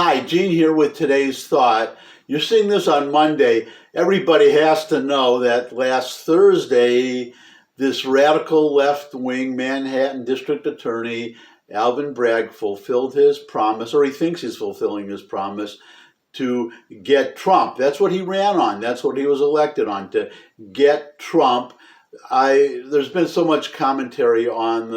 Hi, Gene here with today's thought. You're seeing this on Monday. Everybody has to know that last Thursday, this radical left-wing Manhattan District Attorney, Alvin Bragg, fulfilled his promise, or he thinks he's fulfilling his promise, to get Trump. That's what he ran on. That's what he was elected on, to get Trump. There's been so much commentary on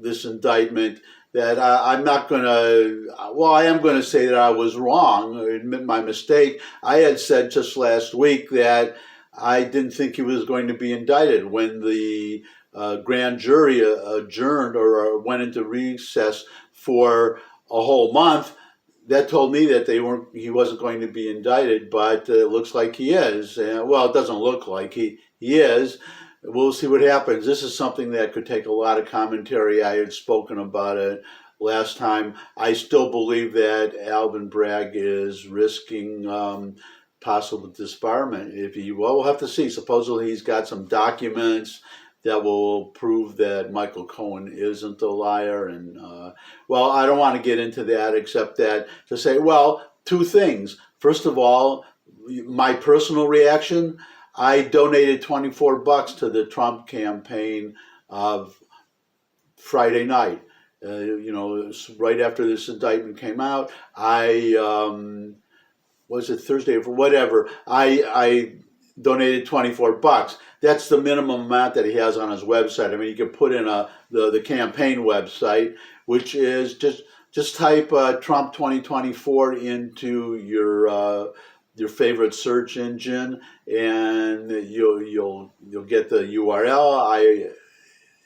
this indictment that I'm not going to, well, I am going to say that I was wrong, admit my mistake. I had said just last week that I didn't think he was going to be indicted when the grand jury adjourned or went into recess for a whole month. That told me that he wasn't going to be indicted, but it looks like he is. Well, it doesn't look like he is. We'll see what happens. This is something that could take a lot of commentary. I had spoken about it last time. I still believe that Alvin Bragg is risking possible disbarment. We'll have to see. Supposedly he's got some documents that will prove that Michael Cohen isn't a liar. And well, I don't want to get into that except that to say, well, two things. First of all, my personal reaction, I donated $24 to the Trump campaign Friday night. Right after this indictment came out, was it Thursday or whatever? I donated $24. That's the minimum amount that he has on his website. I mean, you can put in the campaign website, which is just type Trump 2024 into your favorite search engine, and you'll get the URL.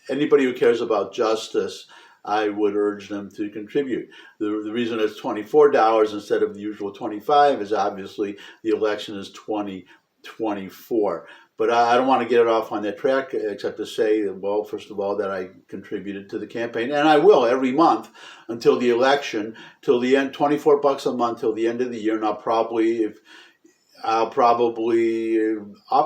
Anybody who cares about justice, I would urge them to contribute. The reason it's $24 instead of the usual $25 is obviously the election is 2024. But I don't want to get it off on that track, except to say, well, first of all, that I contributed to the campaign, and I will every month until the election, till the end, $24 a month till the end of the year, and I'll probably up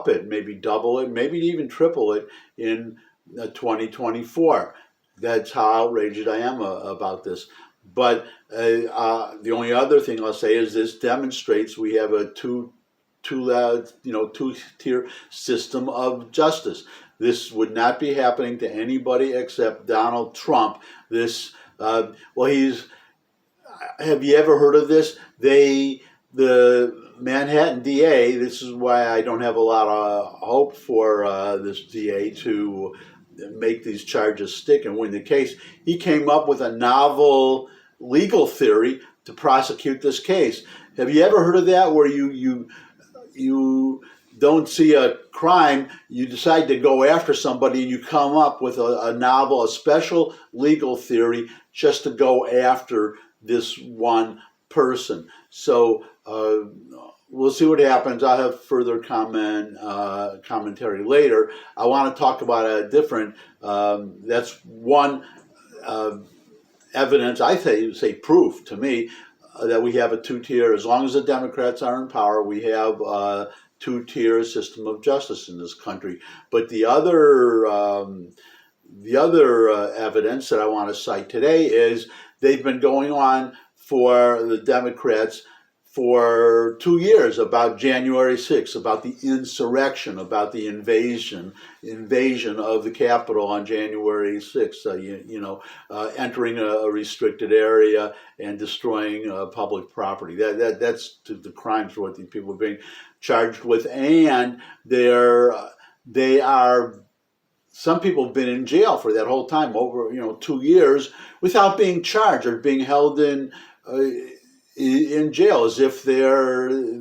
it, maybe double it, maybe even triple it in 2024. That's how outraged I am about this. But the only other thing I'll say is this demonstrates we have a two-tier system of justice. This would not be happening to anybody except Donald Trump. Have you ever heard of this? The Manhattan DA, this is why I don't have a lot of hope for this DA to make these charges stick and win the case. He came up with a novel legal theory to prosecute this case. Have you ever heard of that, where you don't see a crime, you decide to go after somebody, and you come up with a special legal theory just to go after this one person? So we'll see what happens. I'll have further commentary later. I want to talk about a different, that's one evidence, I say proof to me, that we have a two-tier. As long as the Democrats are in power, we have a two-tier system of justice in this country. But the other evidence that I want to cite today is they've been going on for the Democrats for 2 years about January 6th, about the insurrection, about the invasion of the Capitol on January 6th, entering a restricted area and destroying public property. That's the crimes for what these people are being charged with, and some people have been in jail for that whole time, over 2 years, without being charged or being held in jail, as if in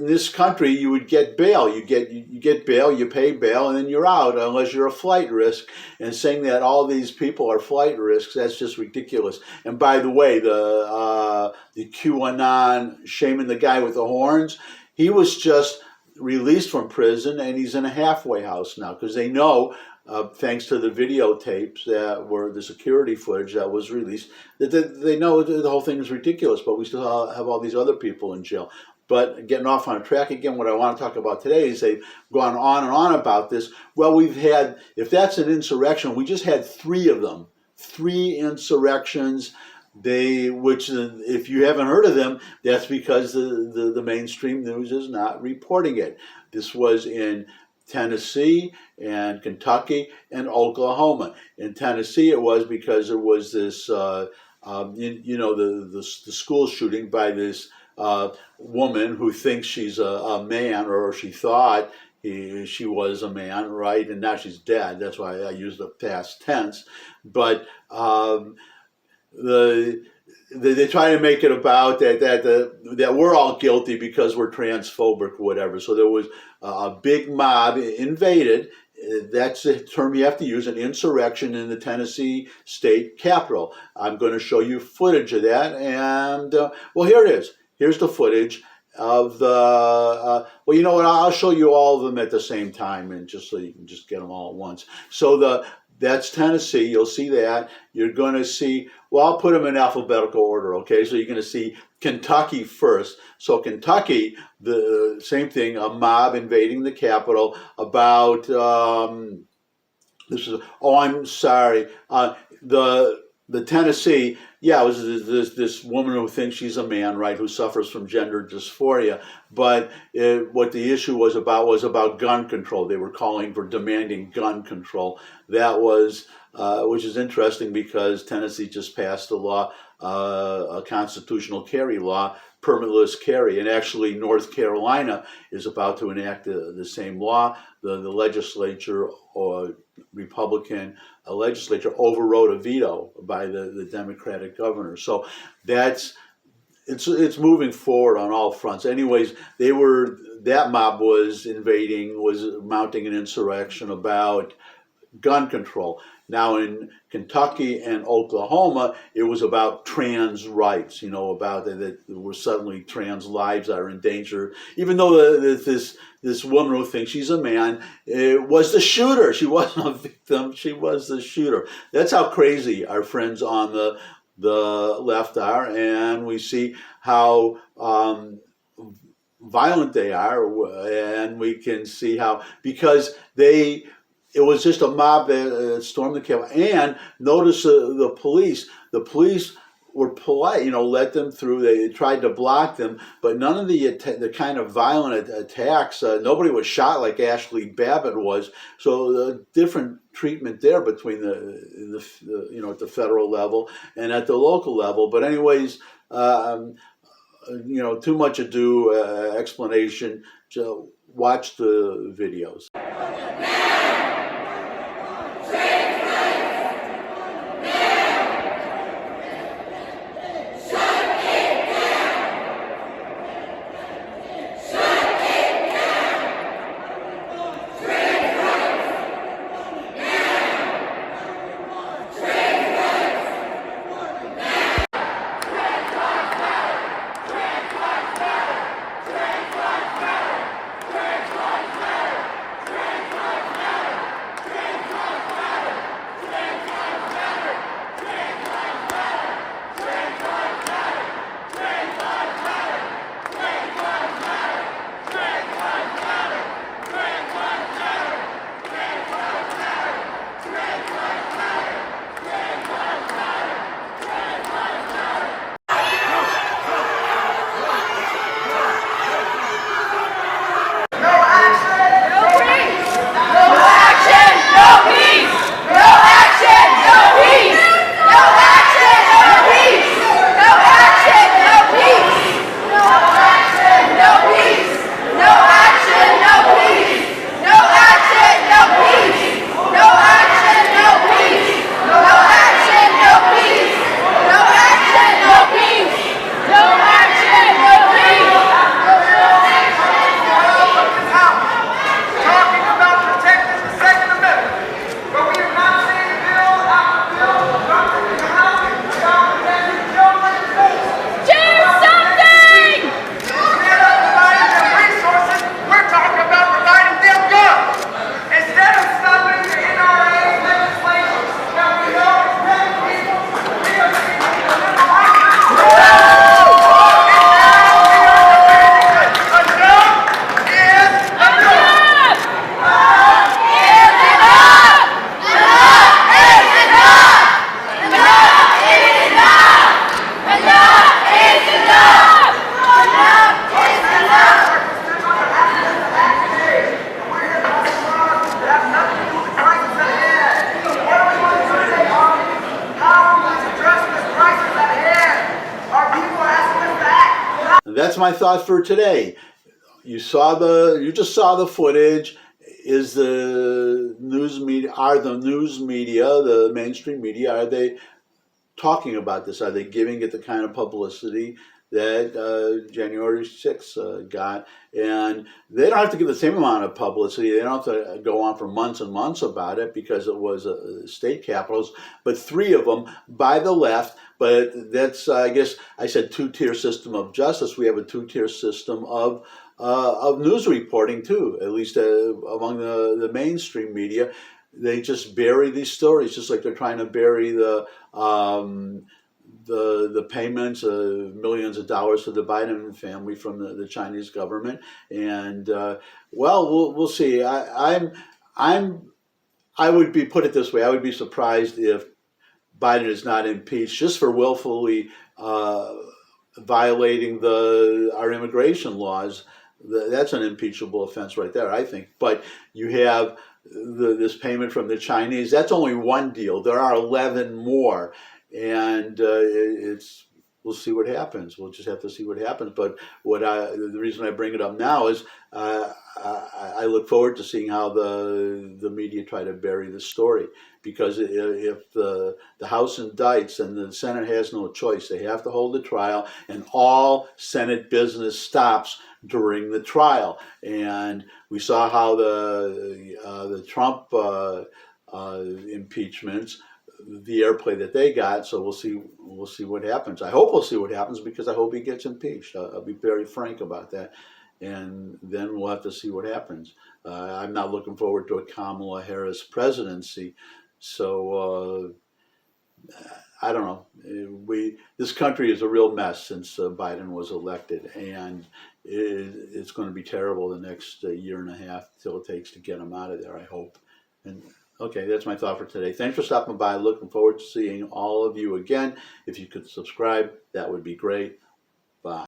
this country you would get bail. You get bail, you pay bail, and then you're out unless you're a flight risk. And saying that all these people are flight risks, that's just ridiculous. And by the way, the QAnon shaming the guy with the horns, he was just released from prison, and he's in a halfway house now because they know, thanks to the videotapes that were the security footage that was released, that they know the whole thing is ridiculous, but we still have all these other people in jail. But getting off on a track again, what I want to talk about today is they've gone on and on about this. Well, we've had, if that's an insurrection, we just had three of them 3 insurrections. Which if you haven't heard of them, that's because the mainstream news is not reporting it. This was in Tennessee and Kentucky and Oklahoma. In Tennessee, it was because there was this, the school shooting by this woman who thinks she's a man, or she thought she was a man, right? And now she's dead. That's why I use the past tense. But they try to make it about that we're all guilty because we're transphobic or whatever. So there was a big mob invaded. That's the term you have to use, an insurrection in the Tennessee state capitol. I'm going to show you footage of that. And, well, here it is. Here's the footage of the, well, you know what? I'll show you all of them at the same time, and just so you can just get them all at once. So that's Tennessee. You'll see that. You're going to see, well, I'll put them in alphabetical order, okay? So you're going to see Kentucky first. So Kentucky, the same thing, a mob invading the Capitol about, I'm sorry, the Tennessee, yeah, it was this woman who thinks she's a man, right, who suffers from gender dysphoria. But what the issue was about gun control. They were calling for demanding gun control. That was, which is interesting because Tennessee just passed a law, a constitutional carry law, permitless carry. And actually North Carolina is about to enact the same law. The legislature, or Republican legislature, overrode a veto by the Democratic governor. So it's moving forward on all fronts. Anyways, that mob was mounting an insurrection about gun control. Now in Kentucky and Oklahoma, it was about trans rights, about that where suddenly trans lives are in danger. Even though this woman who thinks she's a man was the shooter. She wasn't a victim, she was the shooter. That's how crazy our friends on the left are, and we see how violent they are, and we can see how, because it was just a mob that stormed the Capitol. And notice the police. The police were polite, let them through. They tried to block them, but none of the kind of violent attacks. Nobody was shot like Ashley Babbitt was. So different treatment there between at the federal level and at the local level. But anyways, too much ado explanation. So watch the videos. my thought for today. You just saw the footage. Is the news media, the mainstream media, are they talking about this? Are they giving it the kind of publicity that January 6th got? And they don't have to give the same amount of publicity. They don't have to go on for months and months about it because it was state capitals, but 3 of them by the left. But that's, I guess, I said 2-tier system of justice. We have a 2-tier system of news reporting too, at least among the mainstream media. They just bury these stories, just like they're trying to bury the payments of millions of dollars to the Biden family from the Chinese government. And we'll see. I would be, put it this way, I would be surprised if Biden is not impeached just for willfully violating our immigration laws. That's an impeachable offense right there, I think. But you have this payment from the Chinese. That's only one deal. There are 11 more, and we'll see what happens. We'll just have to see what happens. But the reason I bring it up now is I look forward to seeing how the media try to bury the story, because if the House indicts and the Senate has no choice, they have to hold the trial, and all Senate business stops during the trial. And we saw how the Trump impeachments, the airplay that they got. So we'll see what happens. I hope we'll see what happens, because I hope he gets impeached. I'll be very frank about that. And then we'll have to see what happens. I'm not looking forward to a Kamala Harris presidency. So I don't know. This country is a real mess since Biden was elected, and it's going to be terrible the next year and a half till it takes to get him out of there, I hope. And okay, that's my thought for today. Thanks for stopping by. Looking forward to seeing all of you again. If you could subscribe, that would be great.